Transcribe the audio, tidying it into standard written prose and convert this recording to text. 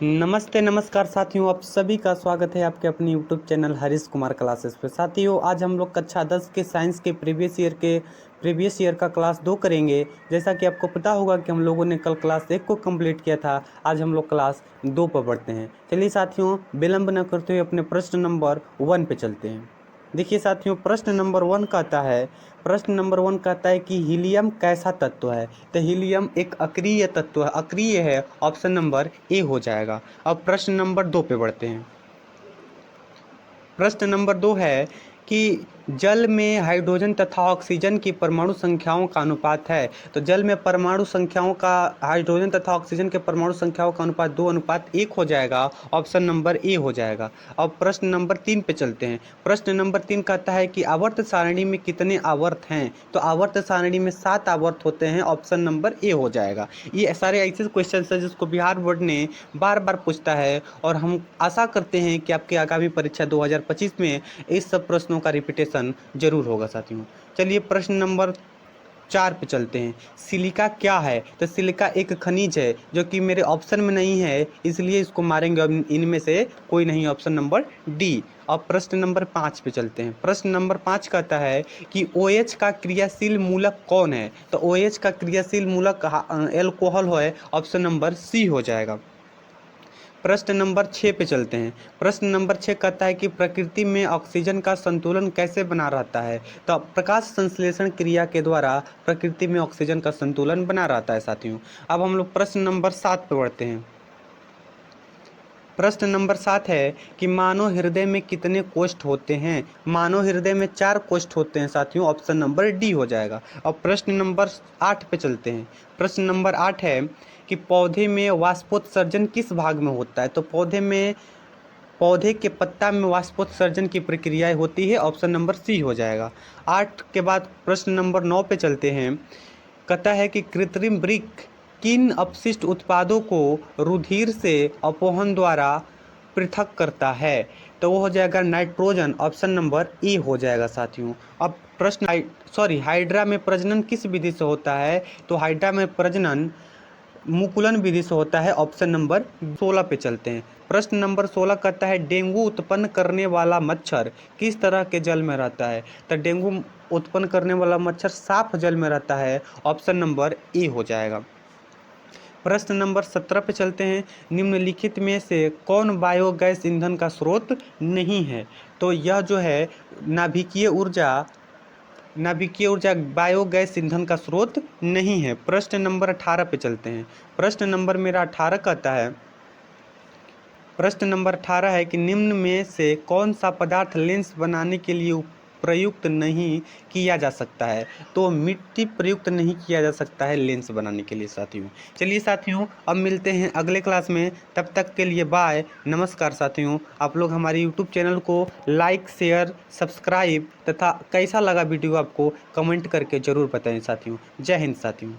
नमस्ते नमस्कार साथियों, आप सभी का स्वागत है आपके अपने YouTube channel Harish Kumar classes पे। साथियों, आज हम लोग कक्षा 10 के साइंस के प्रीवियस ईयर का क्लास 2 करेंगे। जैसा कि आपको पता होगा कि हम लोगों ने कल क्लास 1 को कंप्लीट किया था। आज हम लोग क्लास 2 पर बढ़ते हैं। चलिए साथियों, विलंब न करते हुए अपने प्रश्न नंबर 1 पे चलते हैं। देखिए साथियों, प्रश्न नंबर 1 कहता है कि हीलियम कैसा तत्व है। तो हीलियम एक अक्रिय तत्व है, अक्रिय है। ऑप्शन नंबर ए हो जाएगा। अब प्रश्न नंबर 2 पे बढ़ते हैं। प्रश्न नंबर 2 है कि जल में हाइड्रोजन तथा ऑक्सीजन की परमाणु संख्याओं का अनुपात है। तो जल में परमाणु संख्याओं का, हाइड्रोजन तथा ऑक्सीजन के परमाणु संख्याओं का अनुपात 2:1 हो जाएगा। ऑप्शन नंबर ए हो जाएगा। अब प्रश्न नंबर 3 पे चलते हैं। प्रश्न नंबर 3 कहता है कि आवर्त सारणी में कितने आवर्त हैं। तो आवर्त सारणी में 7 आवर्त होते हैं। ऑप्शन नंबर ए हो जाएगा। ये सारे ऐसे क्वेश्चन है जिसको बिहार बोर्ड ने बार बार पूछता है और हम आशा करते हैं कि आपके आगामी परीक्षा 2025 में इस सब प्रश्नों का रिपीटेशन जरूर होगा साथियों। चलिए प्रश्न नंबर 4 पे चलते हैं। सिलिका क्या है। तो सिलिका एक खनिज है जो कि मेरे ऑप्शन में नहीं है, इसलिए इसको मारेंगे। अब इनमें से कोई नहीं, ऑप्शन नंबर डी। अब प्रश्न नंबर 5 पे चलते हैं। प्रश्न नंबर 5 कहता है कि OH का क्रियाशील मूलक कौन है। तो OH का क्रियाशील मूलक एल्कोहल है। ऑप्शन नंबर सी हो जाएगा। प्रश्न नंबर 6 पे चलते हैं। प्रश्न नंबर 6 कहता है कि प्रकृति में ऑक्सीजन का संतुलन कैसे बना रहता है। तो प्रकाश संश्लेषण क्रिया के द्वारा प्रकृति में ऑक्सीजन का संतुलन बना रहता है साथियों। अब हम लोग प्रश्न नंबर 7 पे बढ़ते हैं। प्रश्न नंबर 7 है कि मानव हृदय में कितने कोष्ठ होते हैं। मानव हृदय में 4 कोष्ठ होते हैं साथियों। ऑप्शन नंबर डी हो जाएगा। अब प्रश्न नंबर 8 पे चलते हैं। प्रश्न नंबर 8 है कि पौधे में वाष्पोत्सर्जन किस भाग में होता है। तो पौधे के पत्ता में वाष्पोत्सर्जन की प्रक्रियाएं होती है। ऑप्शन नंबर सी हो जाएगा। 8 के बाद प्रश्न नंबर 9 पे चलते हैं। कहता है कि कृत्रिम वृक्क किन अपशिष्ट उत्पादों को रुधिर से अपवहन द्वारा पृथक करता है। तो वो हो जाएगा नाइट्रोजन। ऑप्शन नंबर ए हो जाएगा साथियों। अब हाइड्रा में प्रजनन किस विधि से होता है। तो हाइड्रा में प्रजनन मुकुलन विधि से होता है। ऑप्शन नंबर 16 पे चलते हैं। प्रश्न नंबर 16 कहता है डेंगू उत्पन्न करने वाला मच्छर किस तरह के जल में रहता है। तो डेंगू उत्पन्न करने वाला मच्छर साफ जल में रहता है। ऑप्शन नंबर ए हो जाएगा। प्रश्न नंबर 17 पे चलते हैं। निम्नलिखित में से कौन बायोगैस ईंधन का स्रोत नहीं है। तो यह जो है नाभिकीय ऊर्जा बायोगैस ईंधन का स्रोत नहीं है। प्रश्न नंबर 18 पे चलते हैं। प्रश्न नंबर मेरा 18 कहता है, प्रश्न नंबर 18 है कि निम्न में से कौन सा पदार्थ लेंस बनाने के लिए प्रयुक्त नहीं किया जा सकता है। तो मिट्टी प्रयुक्त नहीं किया जा सकता है लेंस बनाने के लिए साथियों। चलिए साथियों, अब मिलते हैं अगले क्लास में। तब तक के लिए बाय, नमस्कार साथियों। आप लोग हमारे यूट्यूब चैनल को लाइक, शेयर, सब्सक्राइब तथा कैसा लगा वीडियो आपको कमेंट करके ज़रूर बताएं साथियों। जय हिंद साथियों।